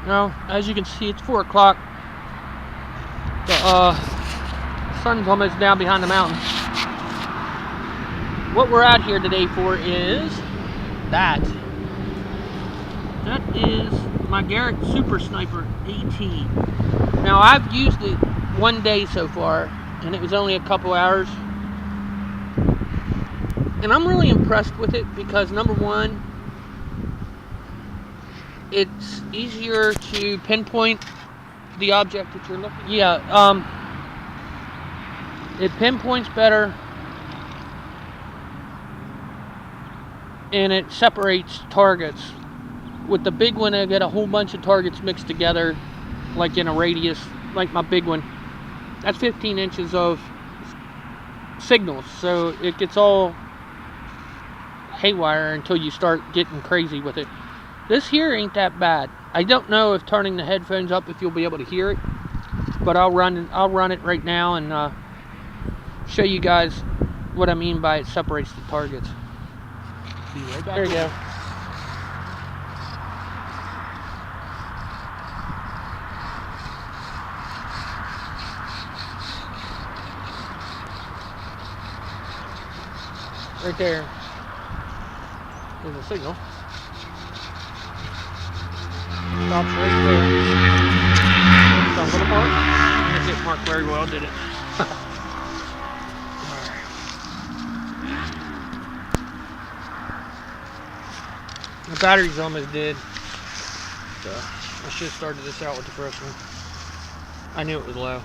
Now, as you can see, it's 4 o'clock. The sun's almost down behind the mountain. What we're out here today for is that. That is my Garrett Super Sniper AT. Now, I've used it one day so far, and it was only a couple hours. And I'm really impressed with it because, number one, it's easier to pinpoint the object that you're looking at. Yeah, it pinpoints better, and it separates targets. With the big one, I get a whole bunch of targets mixed together, like in a radius, like my big one. That's 15 inches of signals, so it gets all haywire until you start getting crazy with it. This here ain't that bad. I don't know if turning the headphones up if you'll be able to hear it, but I'll run it right now and show you guys what I mean by it separates the targets. Be right back. There you go. Right there. There's a signal. Stops right there. So I'm going to mark. It didn't mark very well, did it? The battery's almost dead. So I should have started this out with the first one. I knew it was low.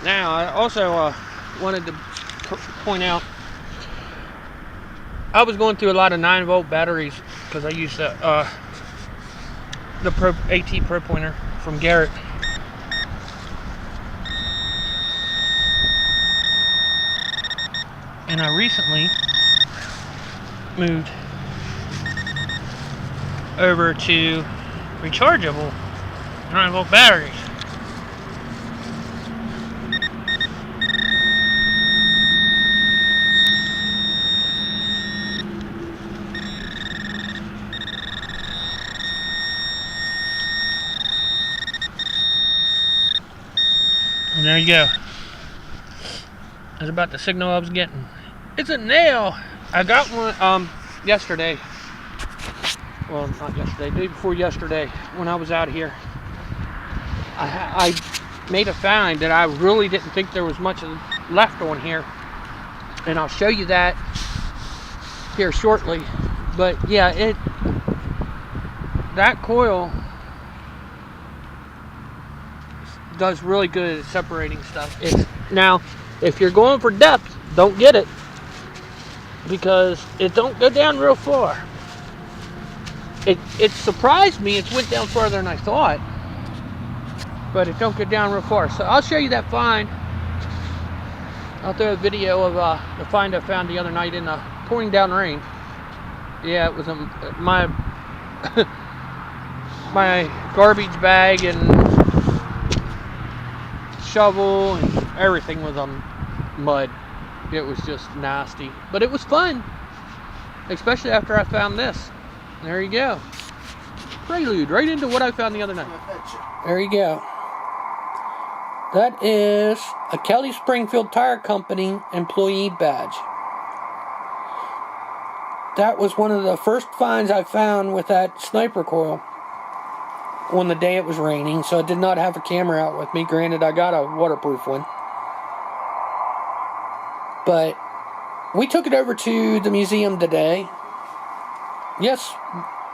Now, I also wanted to point out, I was going through a lot of 9-volt batteries because I used the AT Pro Pointer from Garrett. And I recently moved over to rechargeable 9-volt batteries. And there you go. That's about the signal I was getting. It's a nail. I got one yesterday. Well, not yesterday, day before yesterday when I was out here. I made a find that I really didn't think there was much left on here. And I'll show you that here shortly. But yeah, that coil does really good at separating stuff. Now, if you're going for depth, don't get it because it don't go down real far. It surprised me. It went down farther than I thought, but it don't go down real far. So I'll show you that find. I'll throw a video of the find I found the other night in the pouring down rain. Yeah, it was my my garbage bag and shovel and everything was on mud. It was just nasty, but it was fun, especially after I found this. There you go. Prelude right into what I found the other night. There you go. That is a Kelly Springfield Tire Company employee badge. That was one of the first finds I found with that sniper coil on the day it was raining, so I did not have a camera out with me. Granted, I got a waterproof one. But we took it over to the museum today. Yes,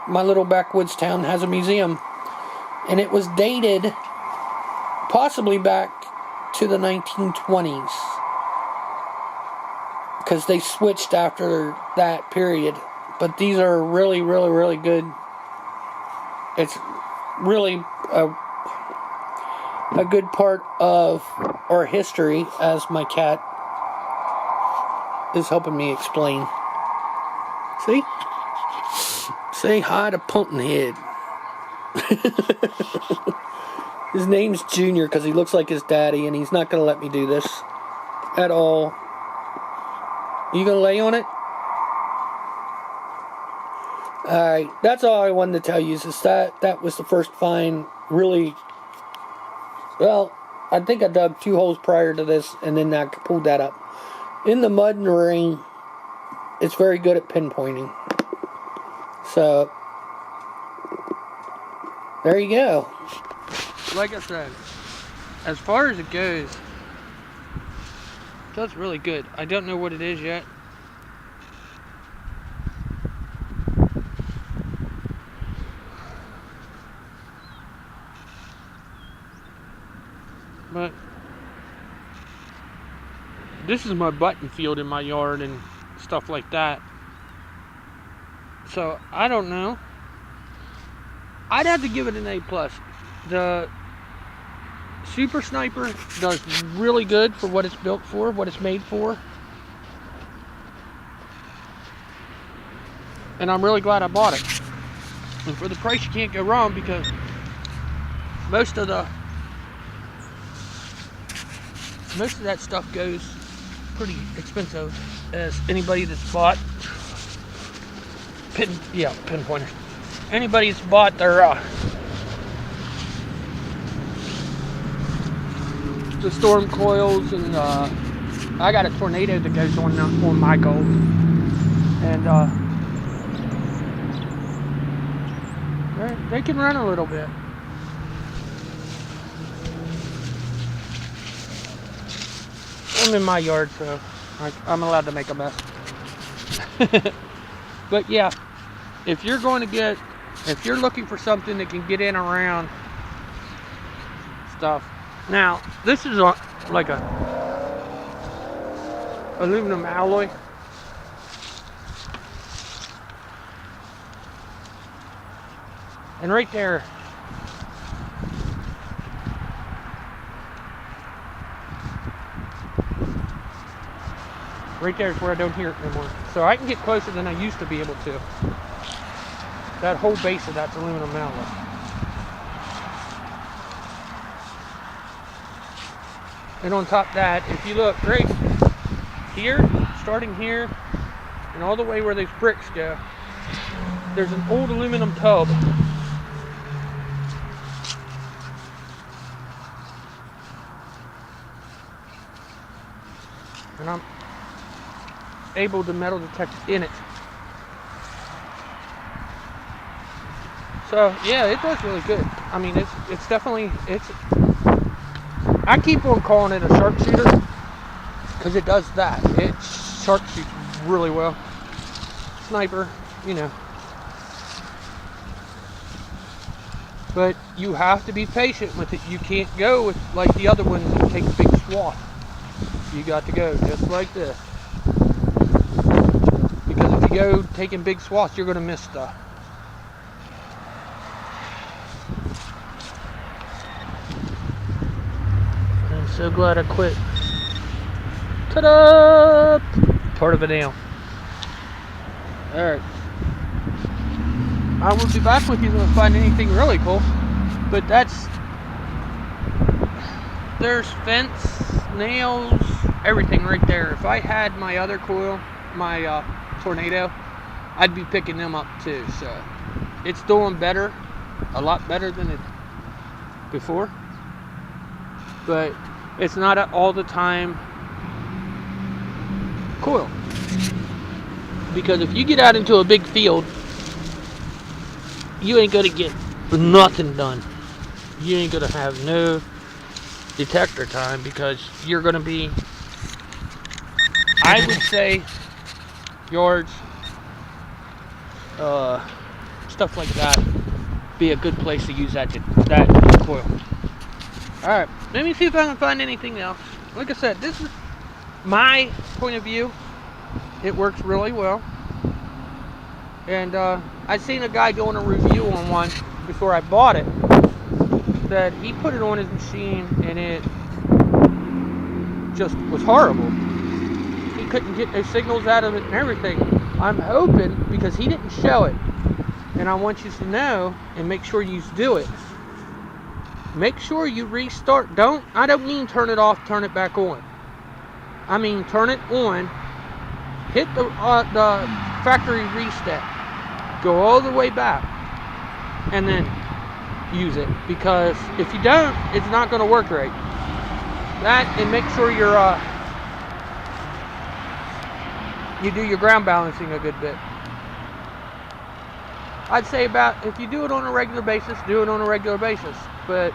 my little backwoods town has a museum. And it was dated possibly back to the 1920s. Because they switched after that period. But these are really, really, really good. It's really a good part of our history, as my cat is helping me explain. See? Say hi to Pumpkinhead. His name's Junior because he looks like his daddy, and he's not going to let me do this at all. You going to lay on it? Alright, that's all I wanted to tell you, is that was the first find. Really, well, I think I dug 2 holes prior to this, and then I pulled that up. In the mud and the rain, it's very good at pinpointing. So, there you go. Like I said, as far as it goes, that's really good. I don't know what it is yet. But this is my button field in my yard and stuff like that. So I don't know. I'd have to give it an A+. The Super Sniper does really good for what it's built for, what it's made for. And I'm really glad I bought it. And for the price, you can't go wrong, because most of that stuff goes pretty expensive, as anybody that's bought pinpointers. Anybody that's bought their the storm coils, and I got a tornado that goes on my gold, and they can run a little bit. I'm in my yard, so I'm allowed to make a mess. But yeah, if you're looking for something that can get in around stuff. Now, this is like a aluminum alloy. And right there, is where I don't hear it anymore. So I can get closer than I used to be able to. That whole base of that's aluminum alloy. And on top of that, if you look right here, starting here, and all the way where those bricks go, there's an old aluminum tub. And I'm able to metal detect in it. So yeah, it does really good. I mean, it's definitely, I keep on calling it a sharpshooter because it does that. It sharpshoots really well. Sniper, you know. But you have to be patient with it. You can't go with like the other ones that take big swath. You got to go just like this. Because if you go taking big swaths, you're going to miss stuff. I'm so glad I quit. Ta-da! Part of a nail. Alright. I will be back with you if I find anything really cool. But there's fence, nails, everything right there. If I had my other coil, my tornado, I'd be picking them up too. So it's doing better, a lot better than it before. But it's not all the time coil. Because if you get out into a big field, you ain't gonna get nothing done. You ain't gonna have no detector time, because you're gonna be, I would say, yards, stuff like that, be a good place to use that coil. Alright, let me see if I can find anything else. Like I said, this is my point of view. It works really well. And I seen a guy doing a review on one before I bought it, that he put it on his machine and it just was horrible. He couldn't get no signals out of it and everything. I'm hoping, because he didn't show it, And I want you to know and make sure you do it. Make sure you restart. I don't mean turn it off, turn it back on. I mean turn it on, hit the factory reset, go all the way back, and then use it. Because if you don't, it's not going to work right. That, and make sure you do your ground balancing a good bit. I'd say about, if you do it on a regular basis, do it on a regular basis. But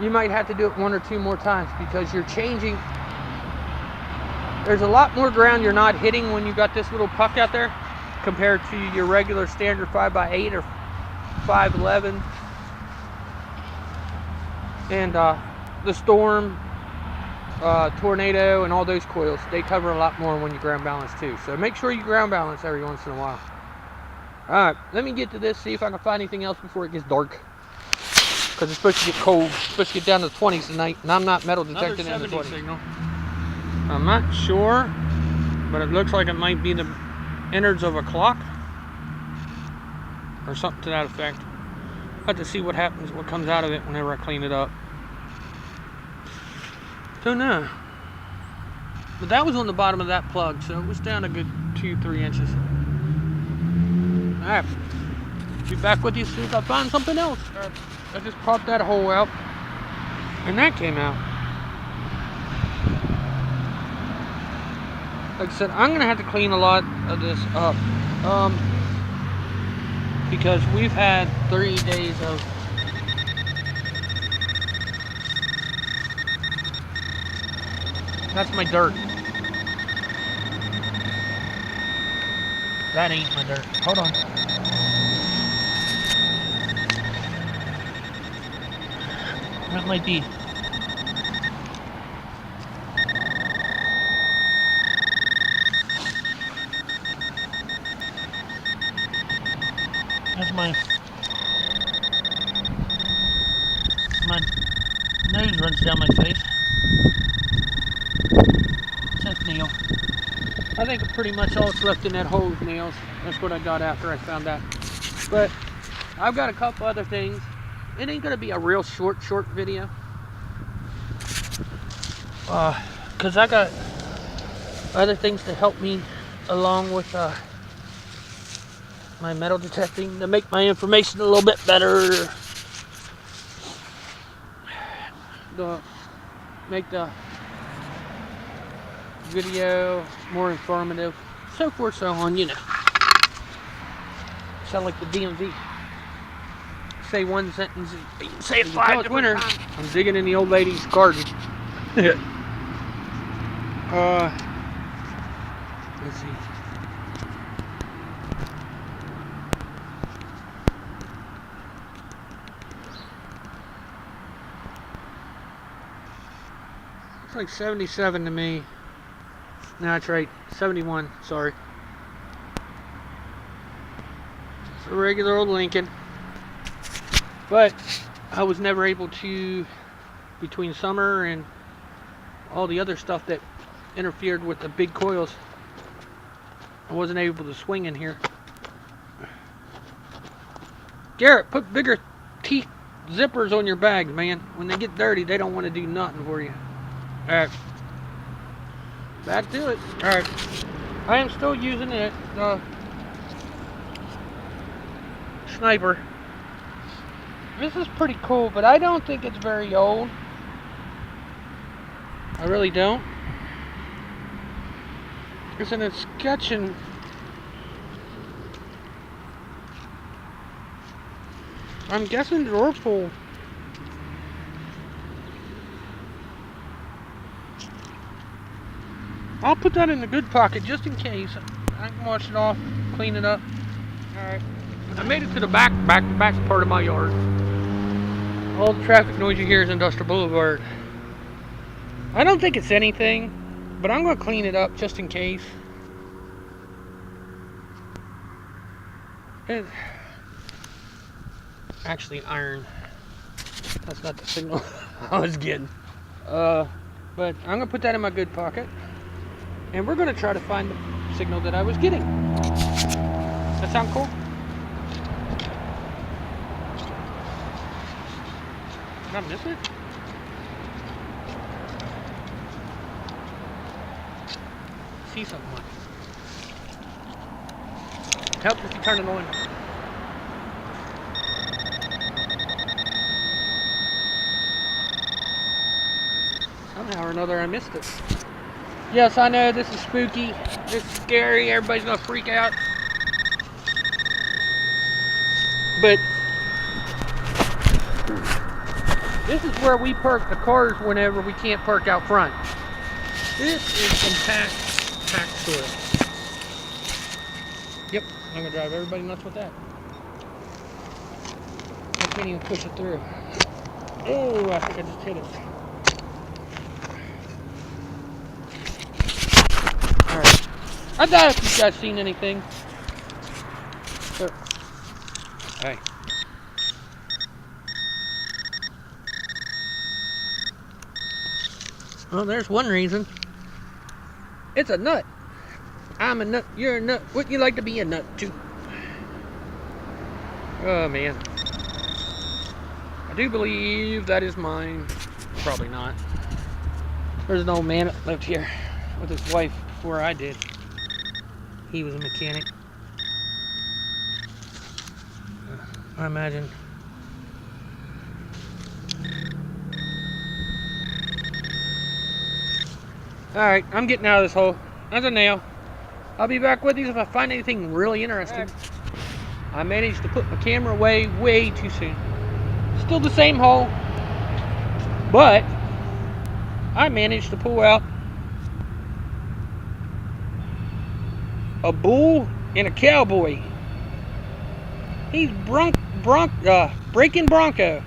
you might have to do it 1 or 2 more times because you're changing. There's a lot more ground you're not hitting when you got this little puck out there compared to your regular standard 5x8 or 511. And the Storm, Tornado, and all those coils, they cover a lot more when you ground balance too. So make sure you ground balance every once in a while. Alright, let me get to this, see if I can find anything else before it gets dark. Because it's supposed to get cold. It's supposed to get down to the 20s tonight, and I'm not metal detecting in the 20s. Signal. I'm not sure, but it looks like it might be the innards of a clock. Or something to that effect. I'll have to see what happens, what comes out of it whenever I clean it up. Don't know. But that was on the bottom of that plug, so it was down a good 2-3 inches. Alright, be back with you as soon as I find something else. I just popped that hole out, and that came out. Like I said, I'm going to have to clean a lot of this up. Because we've had 3 days of that's my dirt. That ain't my dirt. Hold on. That might be. That's my nose runs down my face. That's nail. I think pretty much all that's left in that hole is nails. That's what I got after I found that. But I've got a couple other things. It ain't gonna be a real short video. Cause I got other things to help me along with my metal detecting to make my information a little bit better. To make the video more informative, so forth, so on, you know. Sound like the DMV. Say one sentence, say it 5 different times. I'm digging in the old lady's garden. Let's see. It's like 77 to me. No, that's right. 71, sorry. It's a regular old Lincoln. But I was never able to, between summer and all the other stuff that interfered with the big coils, I wasn't able to swing in here. Garrett, put bigger teeth zippers on your bags, man. When they get dirty, they don't want to do nothing for you. Alright. Back to it. Alright. I am still using it, Sniper. This is pretty cool, but I don't think it's very old. I really don't. It's an escutcheon. I'm guessing drawer pull. I'll put that in the good pocket just in case. I can wash it off, clean it up. Alright. I made it to the back part of my yard. All the traffic noise you hear is Industrial Boulevard. I don't think it's anything, but I'm going to clean it up just in case. It's actually iron. That's not the signal I was getting. But I'm going to put that in my good pocket. And we're going to try to find the signal that I was getting. That sound cool? Did I miss it? See something like it. Help if you turn it on. Somehow or another I missed it. Yes, I know this is spooky. This is scary. Everybody's gonna freak out. But this is where we park the cars whenever we can't park out front. This is some packed soil. Yep, I'm gonna drive everybody nuts with that. I can't even push it through. Oh, I think I just hit it. Alright. I doubt if you guys seen anything. But, hey. Well, there's one reason. It's a nut. I'm a nut. You're a nut. Wouldn't you like to be a nut too? Oh man. I do believe that is mine. Probably not. There's an old man that lived here with his wife before I did. He was a mechanic. I imagine. Alright, I'm getting out of this hole. That's a nail. I'll be back with you if I find anything really interesting. Right. I managed to put my camera away way too soon. Still the same hole. But I managed to pull out a bull and a cowboy. He's breaking bronco.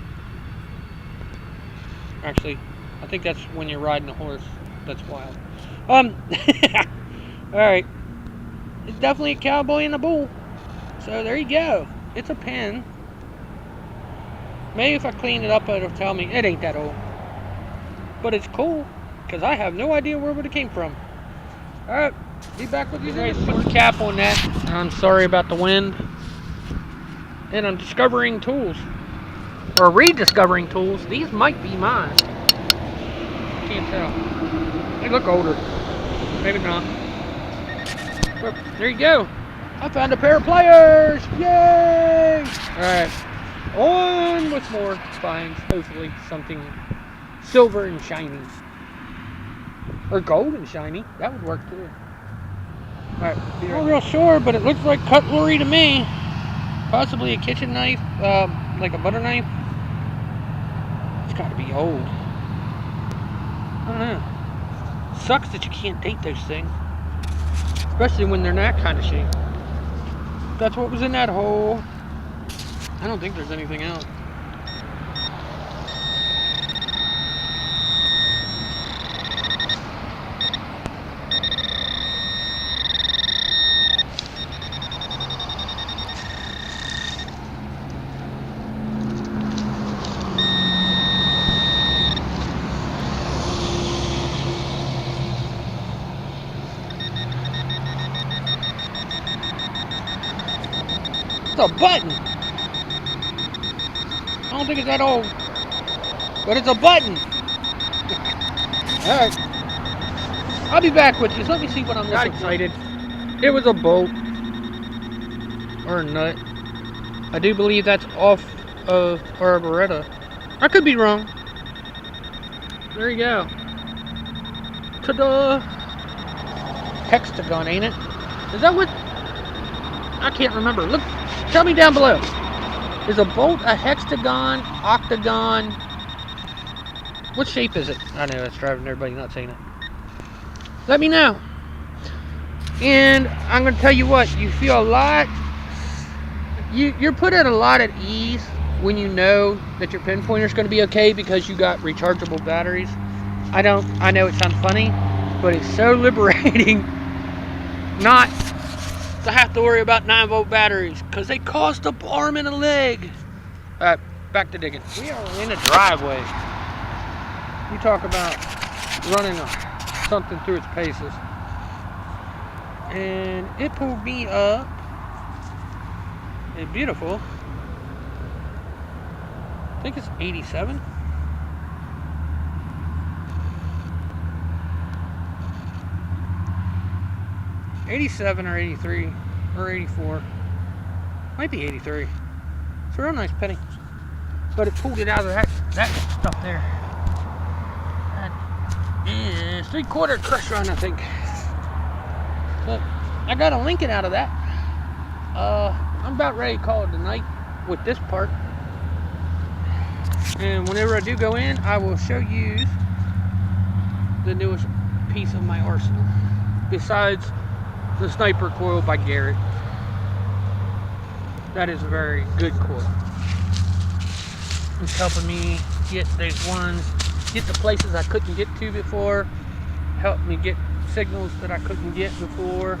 Actually, I think that's when you're riding a horse. That's wild. Alright. It's definitely a cowboy and a bull. So there you go. It's a pen. Maybe if I clean it up, it'll tell me it ain't that old. But it's cool, because I have no idea where it came from. Alright, be back with you guys. Put the cap on that. I'm sorry about the wind. And I'm discovering tools. Or rediscovering tools. These might be mine. Can't tell. They look older. Maybe not. But there you go. I found a pair of pliers. Yay! Alright. On with more finds. Hopefully something silver and shiny. Or gold and shiny. That would work too. Alright. Not real sure, but it looks like cutlery to me. Possibly a kitchen knife. Like a butter knife. It's got to be old. I don't know. Sucks that you can't date those things. Especially when they're in that kind of shape. That's what was in that hole. I don't think there's anything else. It's a button. I don't think it's that old, but it's a button. Alright. I'll be back with you. So let me see what I'm looking for. Got excited. It was a bolt. Or a nut. I do believe that's off of our Beretta. I could be wrong. There you go. Ta-da! Hexagon, ain't it? Is that what? I can't remember. Look. Tell me down below. Is a bolt a hexagon, octagon? What shape is it? I know that's driving everybody nuts, ain't it? Let me know. And I'm going to tell you what, you feel a lot, you're put at a lot at ease when you know that your pinpointer is going to be okay because you got rechargeable batteries. I know it sounds funny, but it's so liberating not to have to worry about 9-volt batteries because they cost an arm and a leg. Alright, back to digging. We are in a driveway. You talk about running something through its paces. And it pulled me up a beautiful, I think it's 87. 87 or 83 or 84. Might be 83. It's a real nice penny. But it pulled it out of that stuff there. That is 3/4 crush run, I think. But I got a Lincoln out of that. I'm about ready to call it a night with this part. And whenever I do go in, I will show you the newest piece of my arsenal. Besides the Sniper coil by Garrett. That is a very good coil. It's helping me get these ones, get the places I couldn't get to before, helped me get signals that I couldn't get before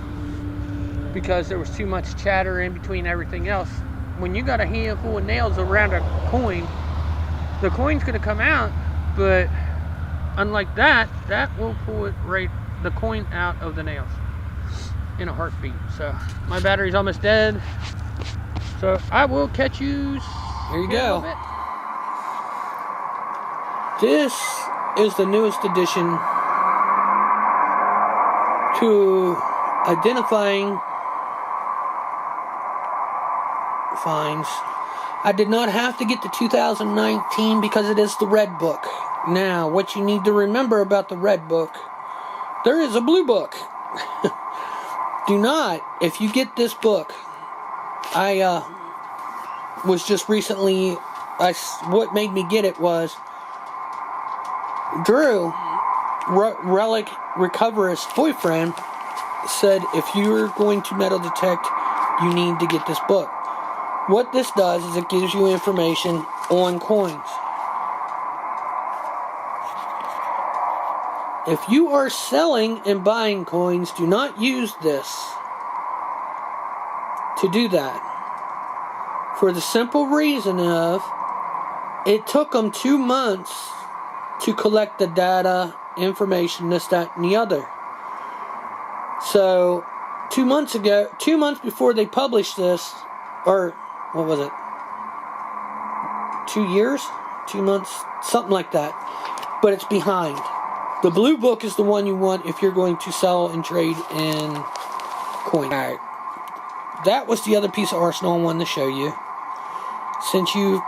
because there was too much chatter in between everything else. When you got a handful of nails around a coin, the coin's gonna come out, but unlike that will pull it the coin out of the nails in a heartbeat. So my battery's almost dead. So I will catch you. Here you go. This is the newest addition to identifying finds. I did not have to get the 2019 because it is the red book. Now, what you need to remember about the red book, there is a blue book. Do not, if you get this book, I was just recently, what made me get it was Drew, Relic Recoverist boyfriend, said if you're going to metal detect, you need to get this book. What this does is it gives you information on coins. If you are selling and buying coins, do not use this to do that. For the simple reason of, it took them 2 months to collect the data, information, this, that, and the other. So, 2 months ago, 2 months before they published this, or, what was it? 2 years? 2 months? Something like that. But it's behind. The blue book is the one you want if you're going to sell and trade in coin. Alright. That was the other piece of arsenal I wanted to show you. Since you've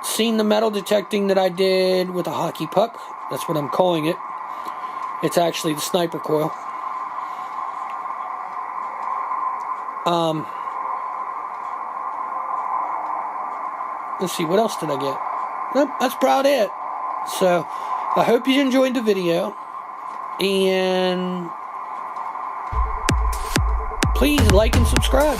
seen the metal detecting that I did with a hockey puck, that's what I'm calling it. It's actually the Sniper coil. Let's see, what else did I get? Nope, that's about it. So, I hope you enjoyed the video. And please like and subscribe.